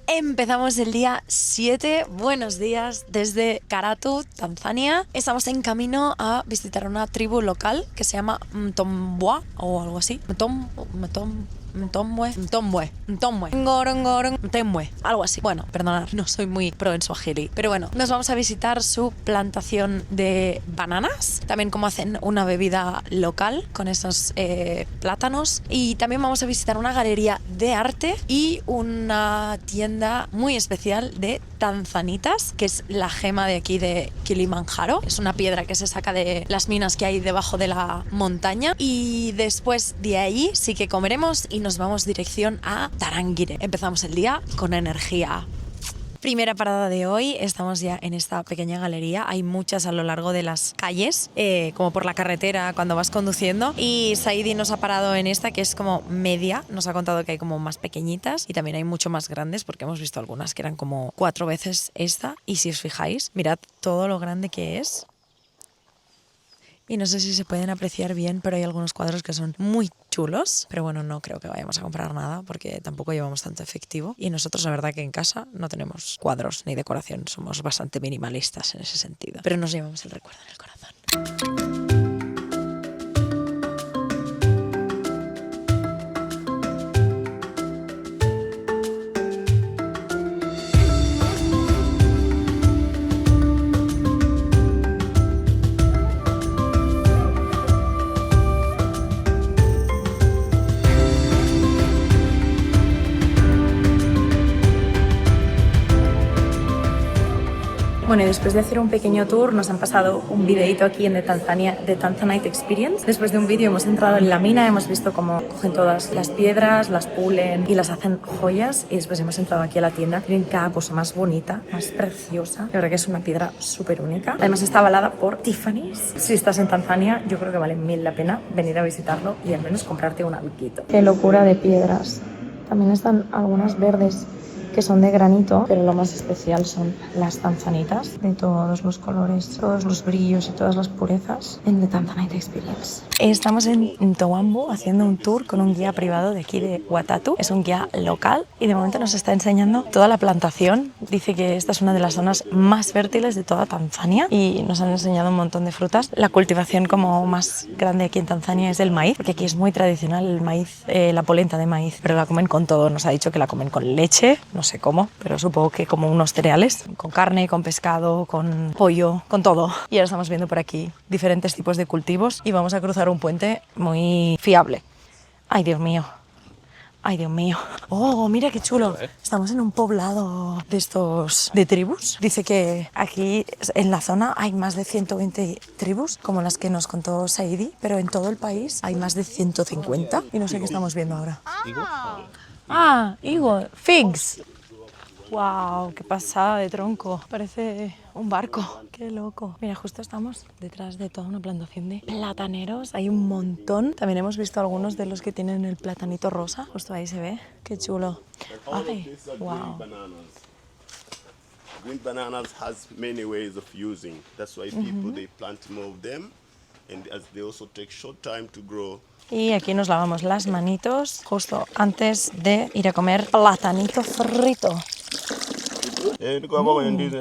Empezamos el día 7. Buenos días desde Karatu, Tanzania. Estamos en camino a visitar una tribu local que se llama Mtombwa o algo así. Mtombwe, algo así. Bueno, perdonad, no soy muy pro en Swahili. Pero bueno, nos vamos a visitar su plantación de bananas. También cómo hacen una bebida local con esos plátanos. Y también vamos a visitar una galería de arte y una tienda muy especial de tanzanitas, que es la gema de aquí de Kilimanjaro. Es una piedra que se saca de las minas que hay debajo de la montaña. Y después de ahí sí que comeremos y nos vamos dirección a Tarangire. Empezamos el día con energía. Primera parada de hoy, estamos ya en esta pequeña galería. Hay muchas a lo largo de las calles, como por la carretera cuando vas conduciendo. Y Saidi nos ha parado en esta, que es como media. Nos ha contado que hay como más pequeñitas y también hay mucho más grandes, porque hemos visto algunas que eran como 4 veces esta. Y si os fijáis, mirad todo lo grande que es. Y no sé si se pueden apreciar bien, pero hay algunos cuadros que son muy chulos. Pero bueno, no creo que vayamos a comprar nada porque tampoco llevamos tanto efectivo. Y nosotros, la verdad, que en casa no tenemos cuadros ni decoración. Somos bastante minimalistas en ese sentido. Pero nos llevamos el recuerdo en el corazón. Bueno, y después de hacer un pequeño tour nos han pasado un videito aquí en The Tanzanite Experience. Después de un vídeo hemos entrado en la mina, hemos visto cómo cogen todas las piedras, las pulen y las hacen joyas. Y después hemos entrado aquí a la tienda. Miren cada cosa más bonita, más preciosa. La verdad que es una piedra súper única. Además está avalada por Tiffany's. Si estás en Tanzania, yo creo que vale 1000 la pena venir a visitarlo y al menos comprarte un alquito. Qué locura de piedras. También están algunas verdes que son de granito, pero lo más especial son las tanzanitas de todos los colores, todos los brillos y todas las purezas en The Tanzanite Experience. Estamos en Ntowambu haciendo un tour con un guía privado de aquí de Watatu. Es un guía local y de momento nos está enseñando toda la plantación. Dice que esta es una de las zonas más fértiles de toda Tanzania y nos han enseñado un montón de frutas. La cultivación como más grande aquí en Tanzania es el maíz, porque aquí es muy tradicional el maíz, la polenta de maíz, pero la comen con todo. Nos ha dicho que la comen con leche, no sé cómo, pero supongo que como unos cereales, con carne, con pescado, con pollo, con todo. Y ahora estamos viendo por aquí diferentes tipos de cultivos y vamos a cruzar un puente muy fiable. Ay, Dios mío. Ay, Dios mío. Oh, mira qué chulo. Estamos en un poblado de estos de tribus. Dice que aquí en la zona hay más de 120 tribus, como las que nos contó Saidi, pero en todo el país hay más de 150. Y no sé qué estamos viendo ahora. Higo. Figs. Wow, qué pasada de tronco. Parece un barco. Qué loco. Mira, justo estamos detrás de toda una plantación de plataneros. Hay un montón. También hemos visto algunos de los que tienen el platanito rosa. Justo ahí se ve. Qué chulo. Ay, wow. Green bananas has many ways of using. That's why people they plant more of them, and as they also take short time to grow. Y aquí nos lavamos las manitos justo antes de ir a comer platanito frito. ¿Qué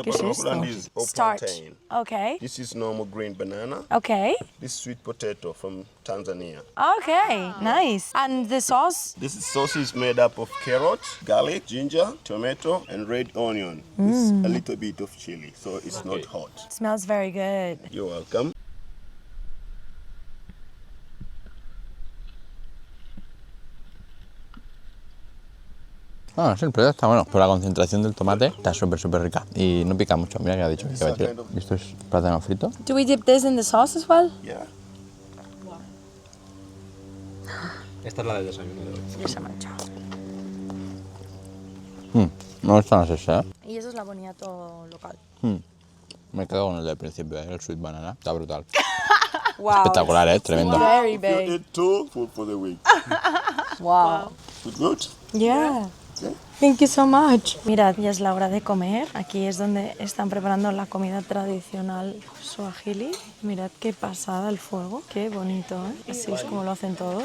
es esto? Starch. Okay. This is normal green banana. Okay. This sweet potato from Tanzania. Okay. Nice. And the sauce? This sauce is made up of carrots, garlic, ginger, tomato, and red onion. With a little bit of chili, so it's not hot. It smells very good. You're welcome. Sí, el producto está bueno. Pero la concentración del tomate está súper rica. Y no pica mucho. Mira que ha dicho que va a tirar. Esto es plátano frito. Do we dip this in the sauce as well? Yeah. Esta es la del desayuno de hoy. Ya se ha manchado. Me gustan las esas, ¿eh? Y eso es la boniato local. Me quedo con el del principio, el sweet banana. Está brutal. Wow. Espectacular, ¿eh? Tremendo. Very You big. eat 2 food for the week. Wow. Good? Yeah. Okay. Thank you so much. Mirad, ya es la hora de comer. Aquí es donde están preparando la comida tradicional swahili. Mirad qué pasada el fuego. Qué bonito, ¿eh? Así es como lo hacen todo.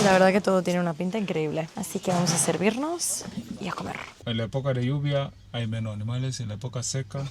La verdad que todo tiene una pinta increíble. Así que vamos a servirnos y a comer. En la época de lluvia hay menos animales, en la época seca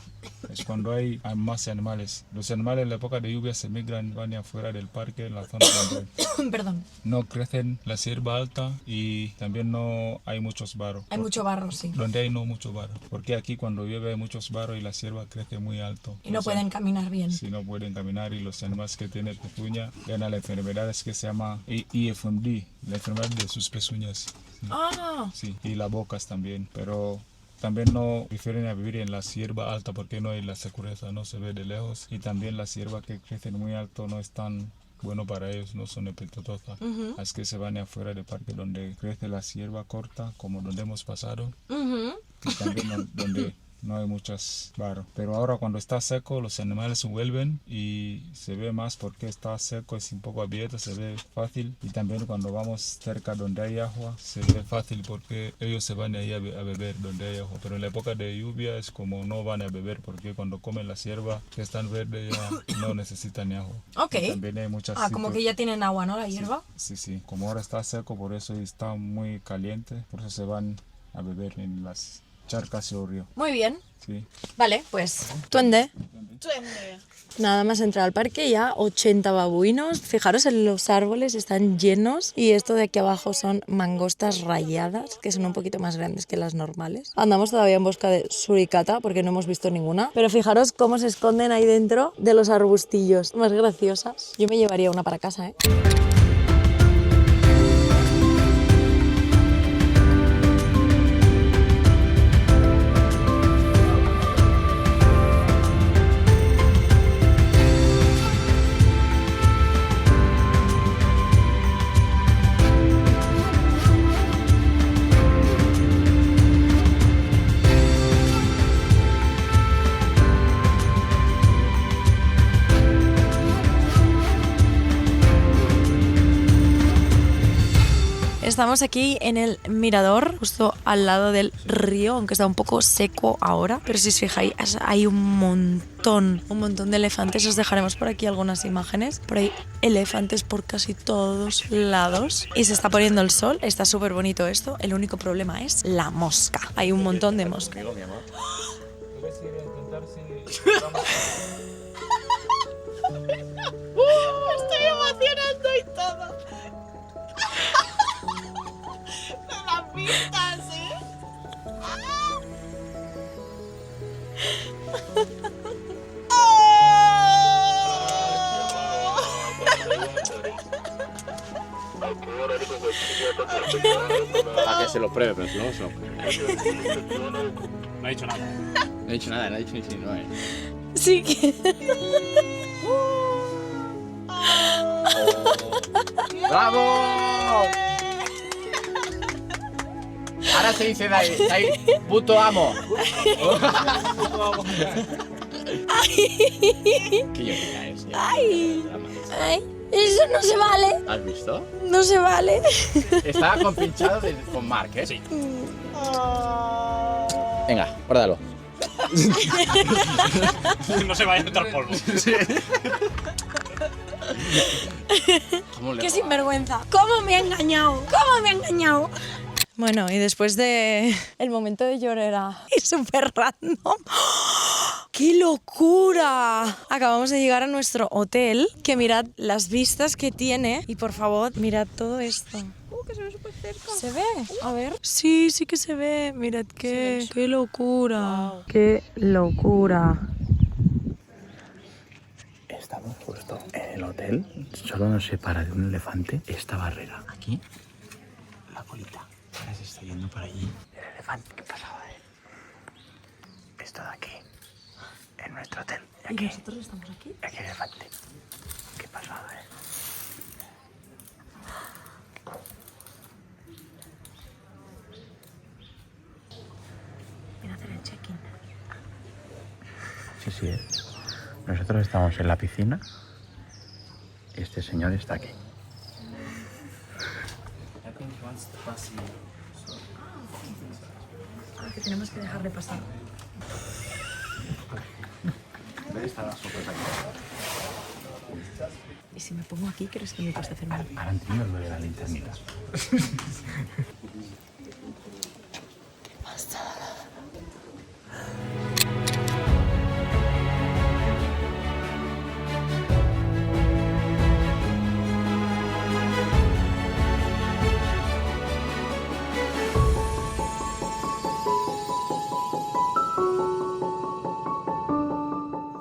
es cuando hay más animales. Los animales en la época de lluvia se migran, van afuera del parque, en la zona donde Perdón. no crecen la hierba alta y también no hay muchos barros. Hay mucho barro, sí. Donde hay no mucho barro, porque aquí cuando llueve hay muchos barros y la hierba crece muy alto. Y no pueden caminar bien. Sí, no pueden caminar y los animales que tienen pezuña ganan la enfermedad que se llama IFMD, la enfermedad de sus pezuñas. Sí. Ah. Sí, y las bocas también, pero también no prefieren a vivir en la hierba alta porque no hay la seguridad, no se ve de lejos. Y también las hierbas que crecen muy alto no están bueno para ellos, no son apetitosas. Así que se van afuera del parque donde crece la hierba corta, como donde hemos pasado, y también donde no hay muchas barros. Pero ahora cuando está seco los animales vuelven y se ve más porque está seco, es un poco abierto, se ve fácil. Y también cuando vamos cerca donde hay agua se ve fácil porque ellos se van ahí a beber donde hay agua. Pero en la época de lluvia es como no van a beber porque cuando comen la hierba que están verdes ya no necesitan agua. Ok. Y también hay muchas Como que ya tienen agua, ¿no? La hierba. Sí. Como ahora está seco, por eso está muy caliente, por eso se van a beber en las charcas o río. Muy bien. Sí. Vale, pues. Tuende. Nada más entrar al parque ya 80 babuinos. Fijaros en los árboles, están llenos. Y esto de aquí abajo son mangostas rayadas, que son un poquito más grandes que las normales. Andamos todavía en busca de suricata porque no hemos visto ninguna. Pero fijaros cómo se esconden ahí dentro de los arbustillos. Más graciosas. Yo me llevaría una para casa, ¿eh? Estamos aquí en el mirador, justo al lado del río, aunque está un poco seco ahora. Pero si os fijáis, hay un montón de elefantes. Os dejaremos por aquí algunas imágenes. Por ahí elefantes por casi todos lados. Y se está poniendo el sol, está súper bonito esto. El único problema es la mosca. Hay un montón de moscas. Me estoy emocionando y todo. Me las pistas, ¿eh? A que se lo pruebe, pero si no se lo pruebe. No ha dicho nada. No he dicho nada, no he dicho ni si no, Sí que... ¡Bravo! Ahora se dice Dai, puto amo. ¿Qué llorina es? Ay, eso no se vale. ¿Has visto? No se vale. Estaba compinchado con Mark, ¿eh? Sí. Venga, guárdalo. No se vaya a entrar polvo. Qué sinvergüenza. ¿Cómo me ha engañado? ¿Cómo me ha engañado? Bueno, y después de el momento de llorar es súper random. ¡Qué locura! Acabamos de llegar a nuestro hotel, que mirad las vistas que tiene. Y por favor, mirad todo esto. Que se ve súper cerca. ¿Se ve? A ver. Sí, sí que se ve. Mirad qué locura. Wow. ¡Qué locura! Estamos justo en el hotel. Solo nos separa de un elefante esta barrera. Aquí, la colita. Ahora se está yendo para allí. El elefante, ¿qué pasaba, Esto de aquí, en nuestro hotel. ¿Y nosotros estamos aquí? Y aquí el elefante. ¿Qué pasaba, Ven a hacer el check-in. Sí. Nosotros estamos en la piscina. Este señor está aquí. Que tenemos que dejar de pasar. Está la sopa aquí. ¿Y si me pongo aquí, crees que me puedes hacer mal? Ahora entiendo lo de la linterna.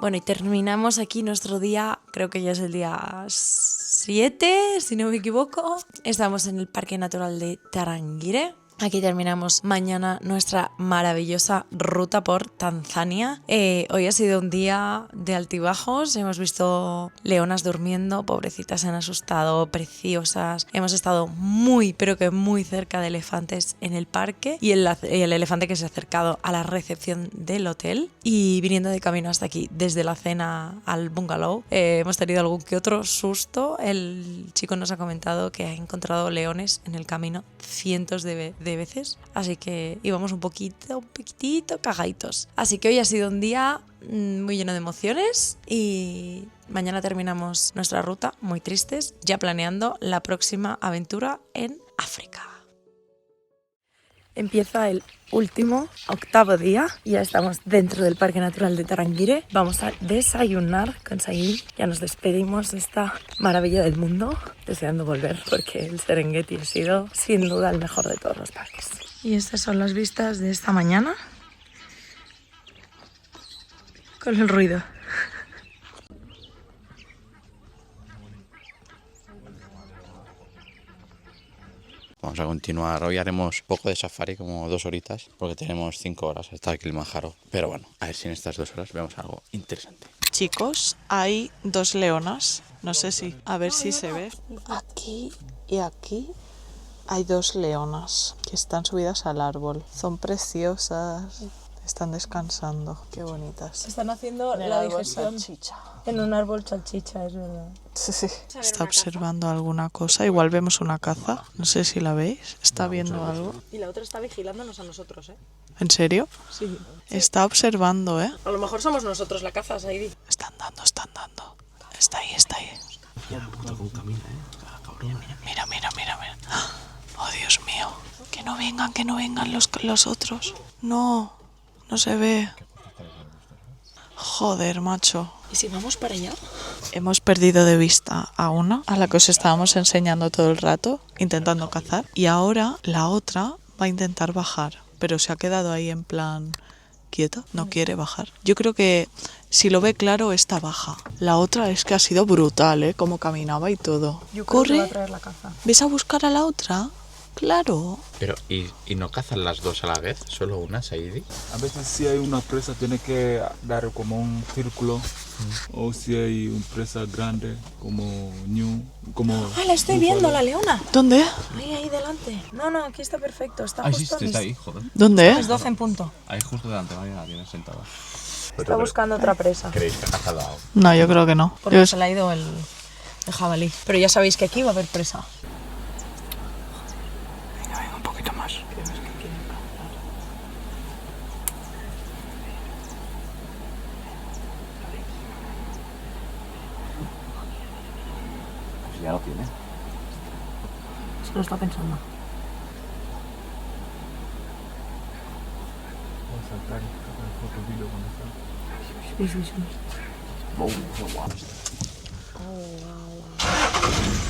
Bueno, y terminamos aquí nuestro día, creo que ya es el día 7, si no me equivoco. Estamos en el Parque Natural de Tarangire. Aquí terminamos mañana nuestra maravillosa ruta por Tanzania. Hoy ha sido un día de altibajos. Hemos visto leonas durmiendo, pobrecitas, se han asustado, preciosas. Hemos estado muy, pero que muy cerca de elefantes en el parque y el elefante que se ha acercado a la recepción del hotel. Y viniendo de camino hasta aquí, desde la cena al bungalow, hemos tenido algún que otro susto. El chico nos ha comentado que ha encontrado leones en el camino cientos de veces, así que íbamos un poquitito cagaditos. Así que hoy ha sido un día muy lleno de emociones y mañana terminamos nuestra ruta muy tristes, ya planeando la próxima aventura en África. Empieza el último, 8º día. Ya estamos dentro del Parque Natural de Tarangire. Vamos a desayunar con Said. Ya nos despedimos de esta maravilla del mundo, deseando volver porque el Serengeti ha sido sin duda el mejor de todos los parques. Y estas son las vistas de esta mañana con el ruido. Vamos a continuar. Hoy haremos poco de safari, como 2 horitas, porque tenemos 5 horas hasta Kilimanjaro. Pero bueno, a ver si en estas 2 horas vemos algo interesante. Chicos, hay 2 leonas. No sé si, a ver si se ve. Aquí y aquí hay 2 leonas que están subidas al árbol. Son preciosas. Están descansando. Qué bonitas. Están haciendo la digestión en un árbol salchicha, es verdad. Sí. Está observando alguna cosa. Igual vemos una caza. No sé si la veis. Está viendo algo. Y la otra está vigilándonos a nosotros, ¿eh? ¿En serio? Sí. Está observando, ¿eh? A lo mejor somos nosotros la caza, Saidi. Están dando. Está ahí. Mira. Oh, Dios mío. Que no vengan los otros. No se ve. Joder, macho. ¿Y si vamos para allá? Hemos perdido de vista a una, a la que os estábamos enseñando todo el rato, intentando cazar. Y ahora la otra va a intentar bajar, pero se ha quedado ahí en plan quieta, no quiere bajar. Yo creo que si lo ve claro, esta baja. La otra es que ha sido brutal, ¿eh? Cómo caminaba y todo. Yo creo que Corre. va a traer la caza. ¿Ves a buscar a la otra? Claro. Pero, ¿y no cazan las 2 a la vez? ¿Solo una, Saidi? A veces si hay una presa tiene que dar como un círculo, o si hay una presa grande como como... ¡Ah, la estoy viendo, la leona! ¿Dónde? Ahí delante. No, aquí está perfecto. Está Ay, sí, justo está ahí, joder. ¿Dónde? Las 12 en punto. Ahí justo delante, María, la tienes sentada. Está buscando otra presa. ¿Creéis que ha cazado algo? No, yo creo que no. Porque se le ha ido el jabalí. Pero ya sabéis que aquí va a haber presa. Venga, un poquito más. Pues ya lo tiene. Se lo está pensando. Vamos a sacar foto vídeo cuando está. Sí.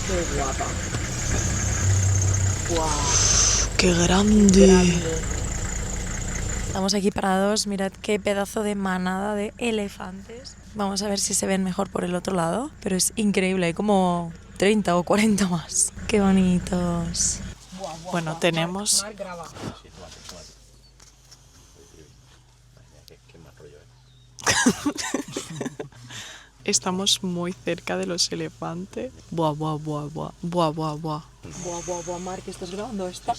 Qué guapa. Wow. ¡Qué grande! Estamos aquí parados, mirad qué pedazo de manada de elefantes. Vamos a ver si se ven mejor por el otro lado, pero es increíble, hay como 30 o 40 más. Qué bonitos. Bueno, tenemos... Estamos muy cerca de los elefantes. Buah. Buah, Mar, que estás grabando esto.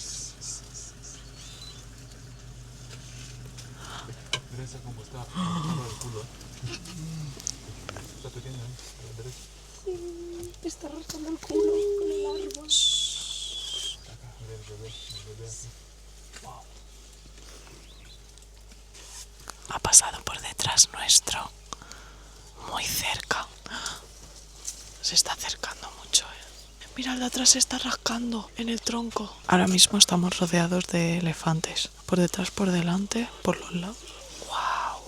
Mira esa como está el culo. Está pequeña, a la derecha. Sí, está rascando el culo con el árbol. Mira el bebé aquí. Ha pasado por detrás nuestro. Muy cerca. Se está acercando mucho, Mira, el de atrás se está rascando en el tronco. Ahora mismo estamos rodeados de elefantes. Por detrás, por delante, por los lados. ¡Wow!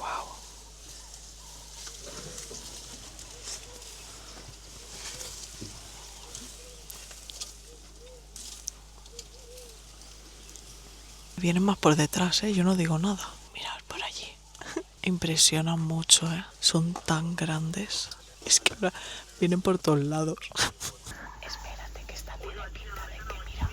¡Wow! Vienen más por detrás, yo no digo nada. Mirad por allí. Impresionan mucho, Son tan grandes. Es que ahora vienen por todos lados. Espérate, que esta tiene pinta de que mira.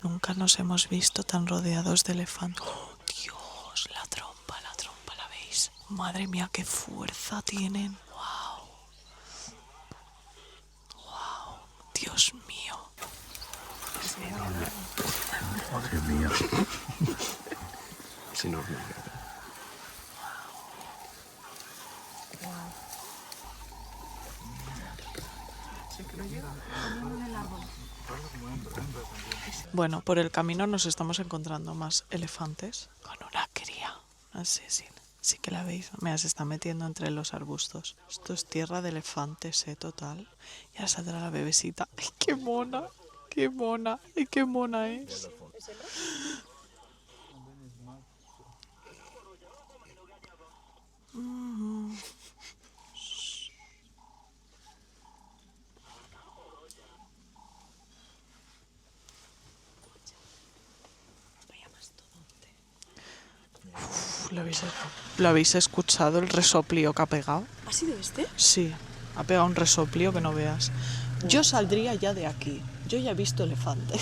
Nunca nos hemos visto tan rodeados de elefantes. ¡Oh, Dios! La trompa, ¿la veis? Madre mía, qué fuerza tienen. ¡Wow! ¡Wow! Dios mío. Madre mía. Es enorme. Bueno, por el camino nos estamos encontrando más elefantes con una cría. No sé si que la veis. Mira, se está metiendo entre los arbustos. Esto es tierra de elefantes, total. Ya saldrá la bebecita. ¡Ay, qué mona! ¡Qué mona! ¡Ay, qué mona es! ¿Lo habéis escuchado el resoplío que ha pegado? ¿Ha sido este? Sí, ha pegado un resoplío que no veas. Yo saldría ya de aquí. Yo ya he visto elefante.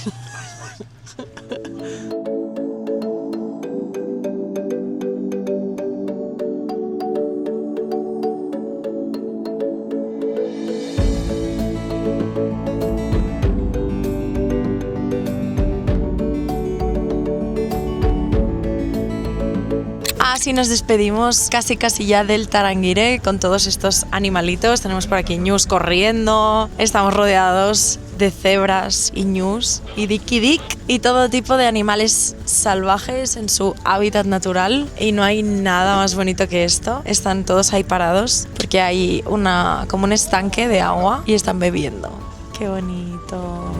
Así nos despedimos casi ya del Tarangire con todos estos animalitos. Tenemos por aquí ñus corriendo, estamos rodeados de cebras y ñus y dick y todo tipo de animales salvajes en su hábitat natural, y no hay nada más bonito que esto. Están todos ahí parados porque hay como un estanque de agua y están bebiendo. ¡Qué bonito!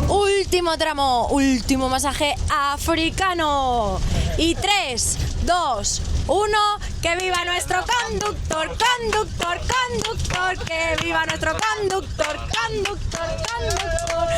Último tramo, último masaje africano. Y 3, 2, 1, ¡que viva nuestro conductor! ¡Conductor! ¡Conductor! ¡Que viva nuestro conductor! ¡Conductor! ¡Conductor!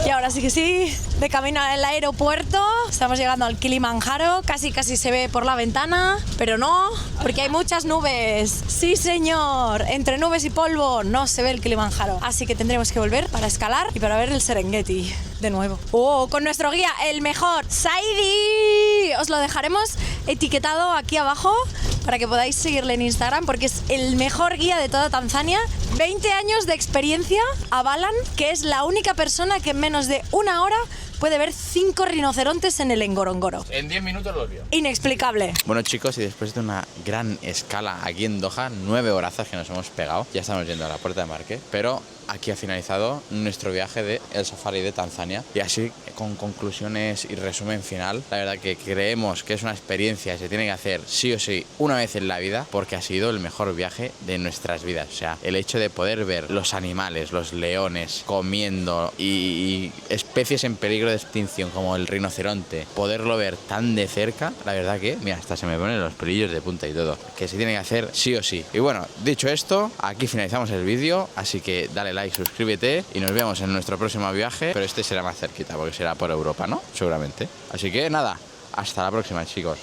Y ahora sí que sí, de camino al aeropuerto. Estamos llegando al Kilimanjaro, casi se ve por la ventana, pero no, porque hay muchas nubes. Sí, señor, entre nubes y polvo no se ve el Kilimanjaro. Así que tendremos que volver para escalar y para ver el Serengeti de nuevo. ¡Oh! Con nuestro guía, el mejor, Saidi. Os lo dejaremos etiquetado aquí abajo para que podáis seguirle en Instagram, porque es el mejor guía de toda Tanzania. 20 años de experiencia avalan que es la única persona que en menos de una hora puede ver 5 rinocerontes en el Ngorongoro. En 10 minutos los vio. Inexplicable. Bueno, chicos, y después de una gran escala aquí en Doha, 9 horazas que nos hemos pegado, ya estamos yendo a la puerta de embarque, pero aquí ha finalizado nuestro viaje de el safari de Tanzania, y así con conclusiones y resumen final, la verdad que creemos que es una experiencia que se tiene que hacer sí o sí una vez en la vida, porque ha sido el mejor viaje de nuestras vidas. O sea, el hecho de poder ver los animales, los leones comiendo y especies en peligro de extinción como el rinoceronte, poderlo ver tan de cerca, la verdad que, mira, hasta se me ponen los pelillos de punta y todo, que se tiene que hacer sí o sí. Y bueno, dicho esto, aquí finalizamos el vídeo, así que dale like, suscríbete y nos vemos en nuestro próximo viaje, pero este será más cerquita porque será por Europa, ¿no? Seguramente. Así que nada, hasta la próxima, chicos.